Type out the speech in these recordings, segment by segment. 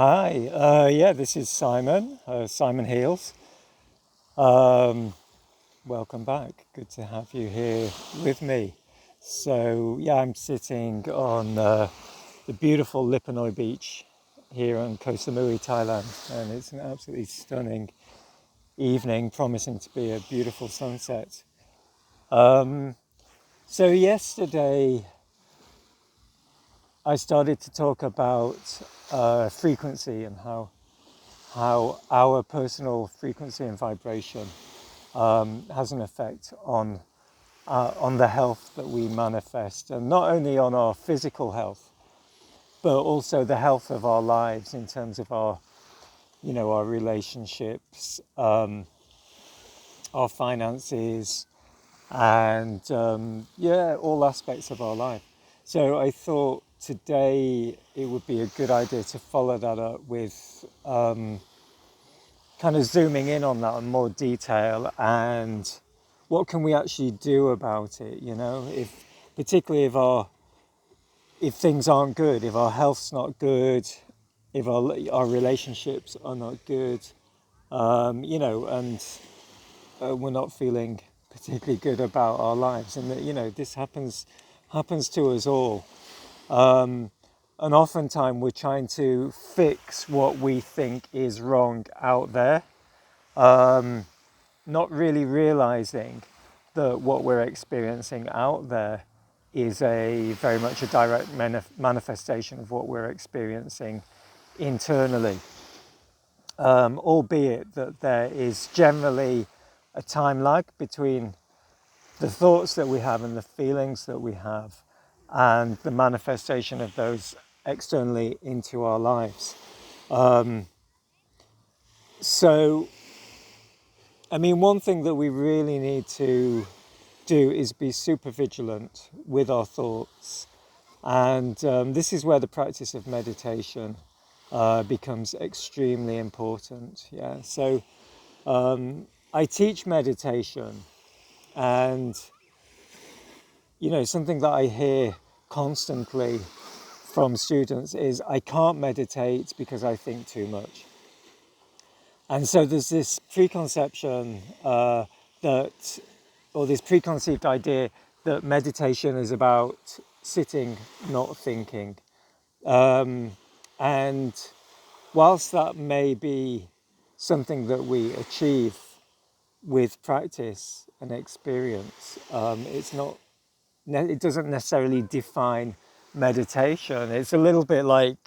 Hi, yeah, this is Simon, Simon Heels. Um, Welcome back. Good to have you here with me. So, yeah, I'm sitting on the beautiful Lipanoi beach here on Koh Samui, Thailand, and it's an absolutely stunning evening, promising to be a beautiful sunset. Um, so, yesterday I started to talk about frequency and how our personal frequency and vibration has an effect on the health that we manifest, and not only on our physical health, but also the health of our lives in terms of our relationships, our finances, and yeah, all aspects of our life. So I thought today it would be a good idea to follow that up with kind of zooming in on that in more detail and what can we actually do about it, if particularly if things aren't good, if our health's not good, if our relationships are not good, and we're not feeling particularly good about our lives, and that this happens to us all. And oftentimes we're trying to fix what we think is wrong out there, not really realizing that what we're experiencing out there is a very much a direct manifestation of what we're experiencing internally, albeit that there is generally a time lag between the thoughts that we have and the feelings that we have and the manifestation of those externally into our lives. So I mean, one thing that we really need to do is be super vigilant with our thoughts. And this is where the practice of meditation becomes extremely important. Yeah. So I teach meditation, and something that I hear constantly from students is I can't meditate because I think too much. And so there's this preconception that, or this preconceived idea that meditation is about sitting, not thinking. And whilst that may be something that we achieve with practice and experience, it's not. It doesn't necessarily define meditation. It's a little bit like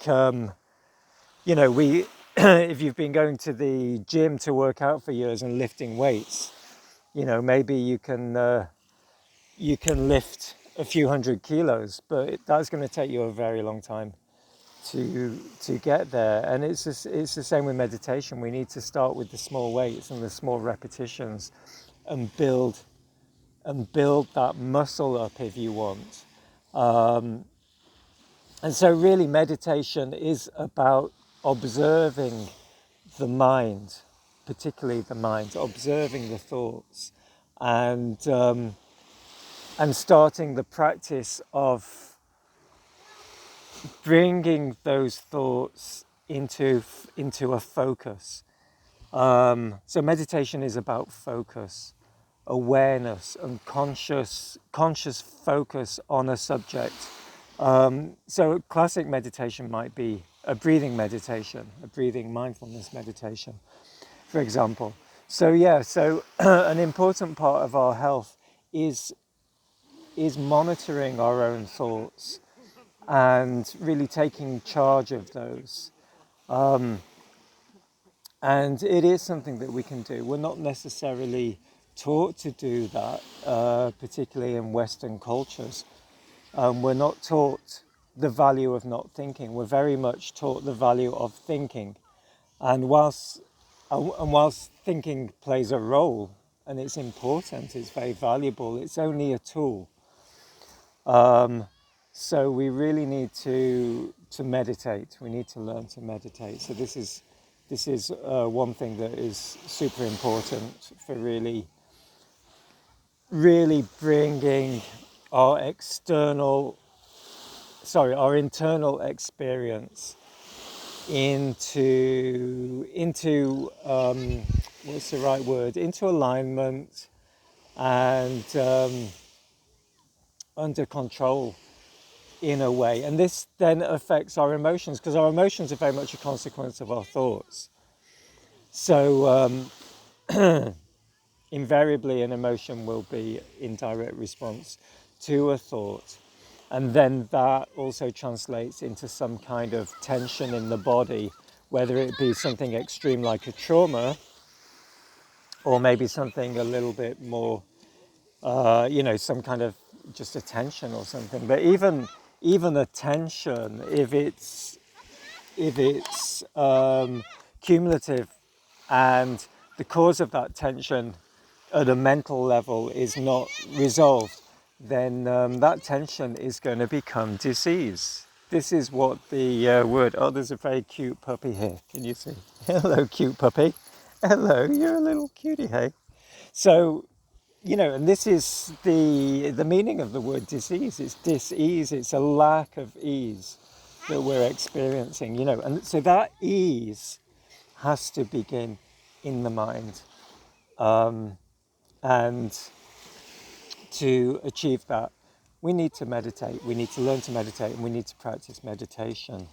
we. If you've been going to the gym to work out for years and lifting weights, maybe you can lift a few hundred kilos, but that's going to take you a very long time to get there. And it's the same with meditation. We need to start with the small weights and the small repetitions, and build that muscle up, if you want. And so really meditation is about observing the mind, particularly the mind, observing the thoughts, and starting the practice of bringing those thoughts into a focus. So meditation is about focus, awareness, and conscious focus on a subject. So classic meditation might be a breathing meditation, a breathing mindfulness meditation, for example. So yeah, so an important part of our health is monitoring our own thoughts and really taking charge of those. And it is something that we can do. We're not necessarily taught to do that, particularly in Western cultures. We're not taught the value of not thinking. We're very much taught the value of thinking. And whilst thinking plays a role, and it's important, it's very valuable, it's only a tool. So we really need to meditate. We need to learn to meditate. So this is one thing that is super important for really bringing our internal experience into what's the right word, into alignment, and under control in a way. And this then affects our emotions, because our emotions are very much a consequence of our thoughts. So invariably an emotion will be in direct response to a thought, and then that also translates into some kind of tension in the body, whether it be something extreme like a trauma, or maybe something a little bit more some kind of just a tension or something. But even a tension, if it's cumulative, and the cause of that tension at a mental level is not resolved, then that tension is going to become disease. This is what the word, oh, there's a very cute puppy here. Can you see? Hello, cute puppy. Hello, you're a little cutie, hey? So, and this is the meaning of the word disease. It's dis-ease. It's a lack of ease that we're experiencing, and so that ease has to begin in the mind. And to achieve that, we need to meditate. We need to learn to meditate, and we need to practice meditation.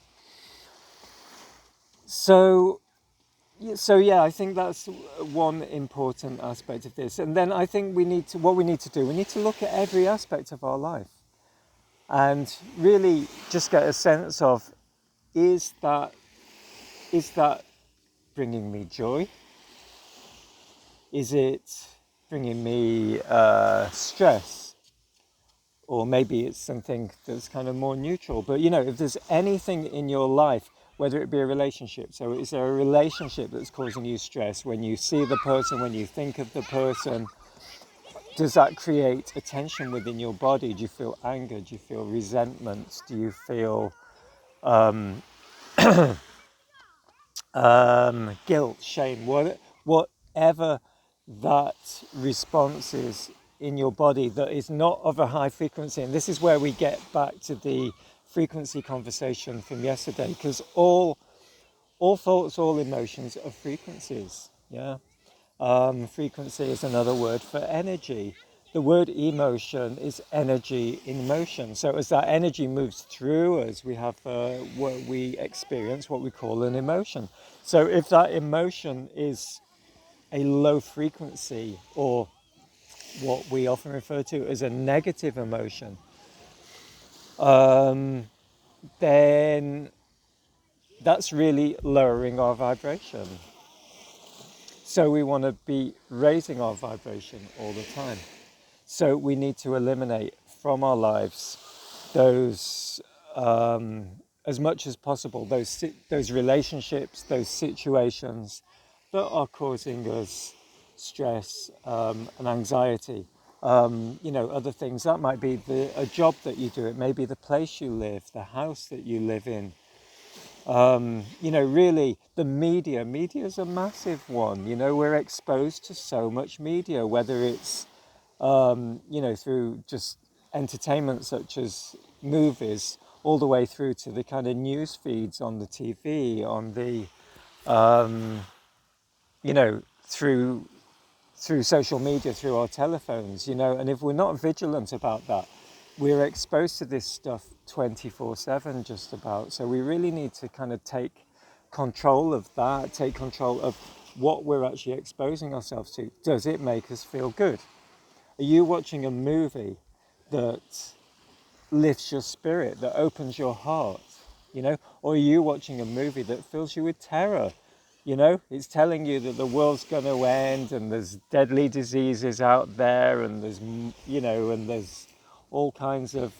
So, yeah, I think that's one important aspect of this. And then I think we need to look at every aspect of our life and really just get a sense of, is that bringing me joy? Is it bringing me stress? Or maybe it's something that's kind of more neutral. But if there's anything in your life, whether it be a relationship, so is there a relationship that's causing you stress? When you see the person, when you think of the person, does that create a tension within your body? Do you feel anger? Do you feel resentment? Do you feel guilt, shame, whatever that response is in your body that is not of a high frequency? And this is where we get back to the frequency conversation from yesterday, because all thoughts, all emotions are frequencies. Yeah. Frequency is another word for energy. The word emotion is energy in motion. So as that energy moves through us, we have what we experience, what we call an emotion. So if that emotion is a low frequency, or what we often refer to as a negative emotion, then that's really lowering our vibration. So we want to be raising our vibration all the time. So we need to eliminate from our lives those, as much as possible, those relationships, those situations that are causing us stress and anxiety. Other things that might be a job that you do. It may be the place you live, the house that you live in. Really, the media is a massive one. We're exposed to so much media, whether it's through just entertainment such as movies, all the way through to the kind of news feeds on the TV, on the, through social media, through our telephones, and if we're not vigilant about that, we're exposed to this stuff 24/7 just about. So we really need to kind of take control of that, take control of what we're actually exposing ourselves to. Does it make us feel good? Are you watching a movie that lifts your spirit, that opens your heart, Or are you watching a movie that fills you with terror? It's telling you that the world's going to end, and there's deadly diseases out there, and there's all kinds of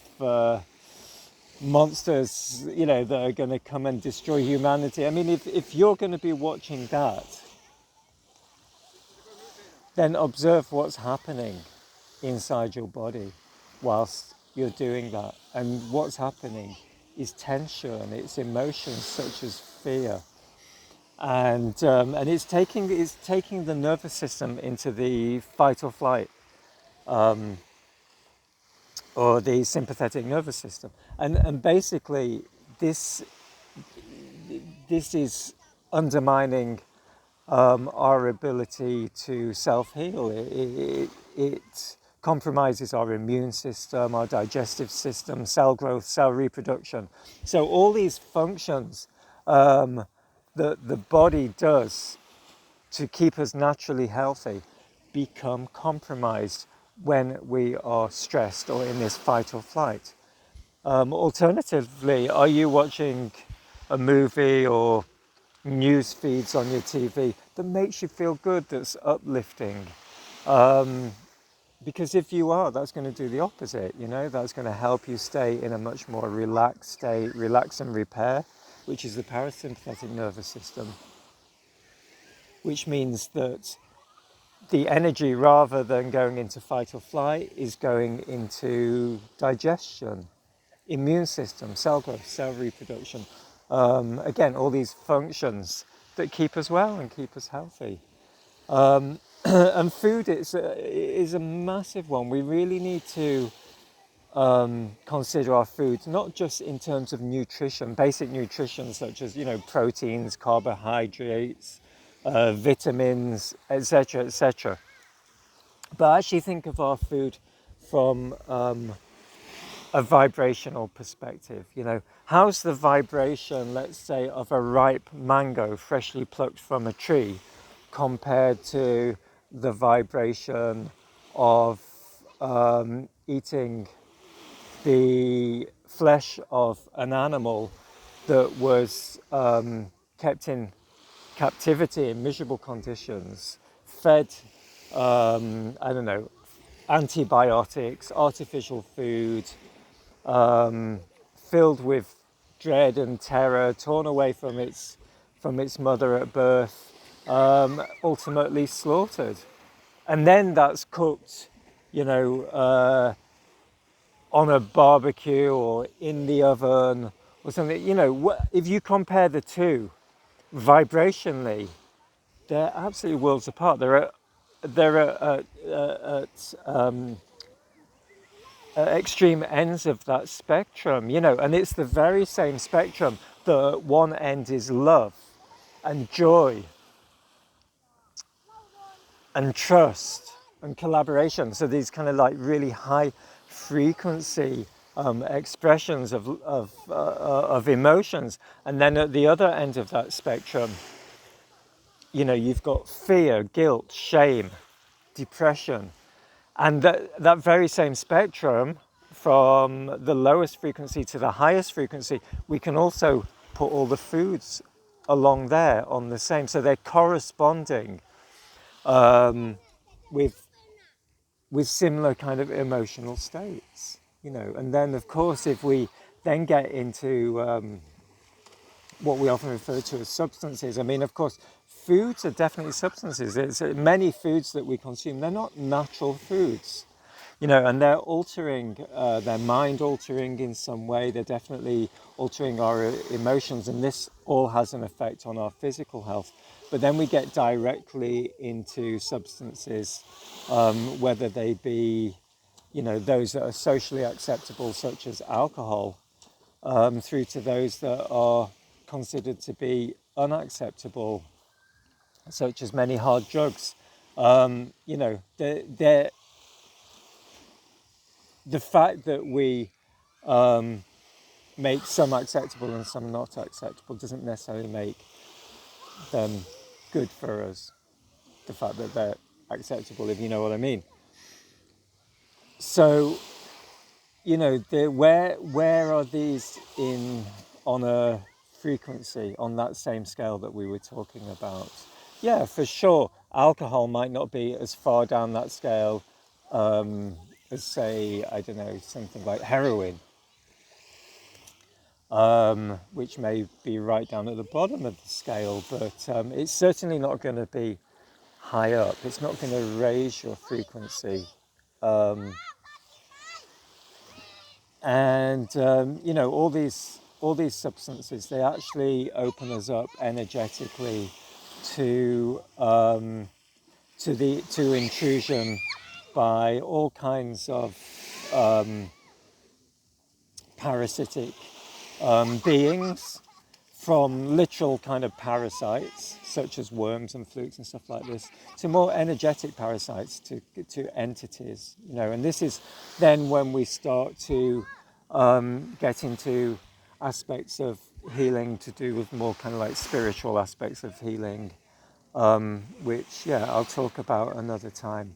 monsters, that are going to come and destroy humanity. I mean, if you're going to be watching that, then observe what's happening inside your body whilst you're doing that. And what's happening is tension, it's emotions such as fear. And it's taking the nervous system into the fight or flight, or the sympathetic nervous system. And basically this this is undermining our ability to self-heal. It compromises our immune system, our digestive system, cell growth, cell reproduction. So all these functions that the body does to keep us naturally healthy become compromised when we are stressed or in this fight or flight. Alternatively, are you watching a movie or news feeds on your TV that makes you feel good, that's uplifting? Because if you are, that's going to do the opposite, that's going to help you stay in a much more relaxed state, relax and repair, which is the parasympathetic nervous system, which means that the energy, rather than going into fight or flight, is going into digestion, immune system, cell growth, cell reproduction. Again, all these functions that keep us well and keep us healthy. And food is a massive one. We really need to consider our food, not just in terms of nutrition, basic nutrition such as proteins, carbohydrates, vitamins, etc., etc. But actually think of our food from a vibrational perspective. How's the vibration, let's say, of a ripe mango freshly plucked from a tree compared to the vibration of eating the flesh of an animal that was kept in captivity in miserable conditions, fed, I don't know, antibiotics, artificial food, filled with dread and terror, torn away from its mother at birth, ultimately slaughtered, and then that's cooked, on a barbecue or in the oven or something. If you compare the two vibrationally, they're absolutely worlds apart. They're at extreme ends of that spectrum, and it's the very same spectrum that at one end is love and joy and trust and collaboration. So these kind of like really high frequency expressions of emotions. And then at the other end of that spectrum, you've got fear, guilt, shame, depression. And that very same spectrum, from the lowest frequency to the highest frequency, we can also put all the foods along there on the same. So they're corresponding with similar kind of emotional states, And then, of course, if we then get into what we often refer to as substances, I mean, of course, foods are definitely substances. It's many foods that we consume, they're not natural foods, and they're altering, they're mind altering in some way. They're definitely altering our emotions, and this all has an effect on our physical health. But then we get directly into substances, whether they be, those that are socially acceptable, such as alcohol, through to those that are considered to be unacceptable, such as many hard drugs. The fact that we make some acceptable and some not acceptable doesn't necessarily make them good for us. The fact that they're acceptable, if you know what I mean. So, where are these on a frequency on that same scale that we were talking about? Yeah, for sure. Alcohol might not be as far down that scale as, say, I don't know, something like heroin, which may be right down at the bottom of the scale, but it's certainly not going to be high up. It's not going to raise your frequency. All these substances, they actually open us up energetically to intrusion by all kinds of parasitic beings, from literal kind of parasites, such as worms and flukes and stuff like this, to more energetic parasites, to entities, and this is then when we start to get into aspects of healing to do with more kind of like spiritual aspects of healing, which, I'll talk about another time.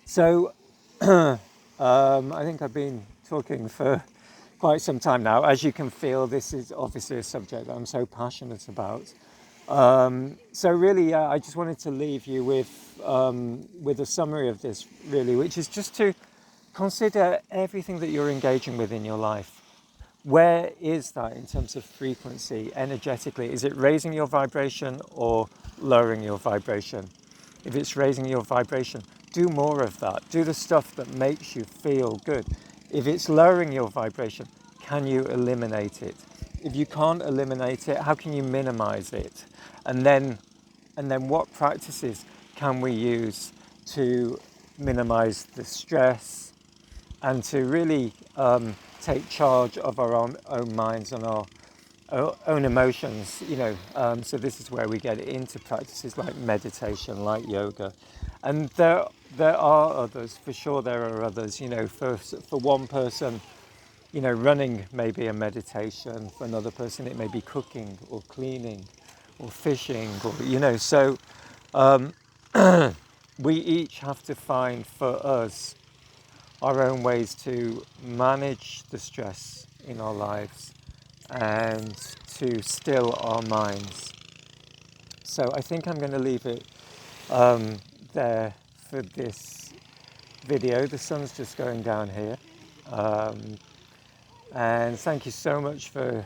So I think I've been talking for quite some time now. As you can feel, this is obviously a subject that I'm so passionate about. So really, I just wanted to leave you with a summary of this, really, which is just to consider everything that you're engaging with in your life. Where is that in terms of frequency, energetically? Is it raising your vibration or lowering your vibration? If it's raising your vibration, do more of that. Do the stuff that makes you feel good. If it's lowering your vibration, can you eliminate it? If you can't eliminate it, how can you minimize it? And then what practices can we use to minimize the stress and to really take charge of our own minds and our own emotions, so this is where we get into practices like meditation, like yoga. And there are others, for sure there are others, for one person, running may be a meditation. For another person, it may be cooking or cleaning or fishing, or, so we each have to find for us our own ways to manage the stress in our lives and to still our minds. So I think I'm going to leave it there for this video. The sun's just going down here. And thank you so much for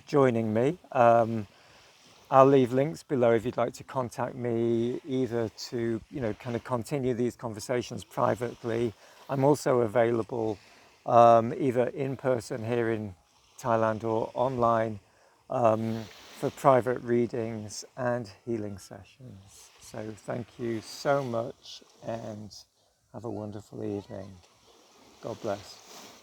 joining me. I'll leave links below if you'd like to contact me, either to kind of continue these conversations privately. I'm also available either in person here in Thailand or online for private readings and healing sessions. So thank you so much and have a wonderful evening. God bless.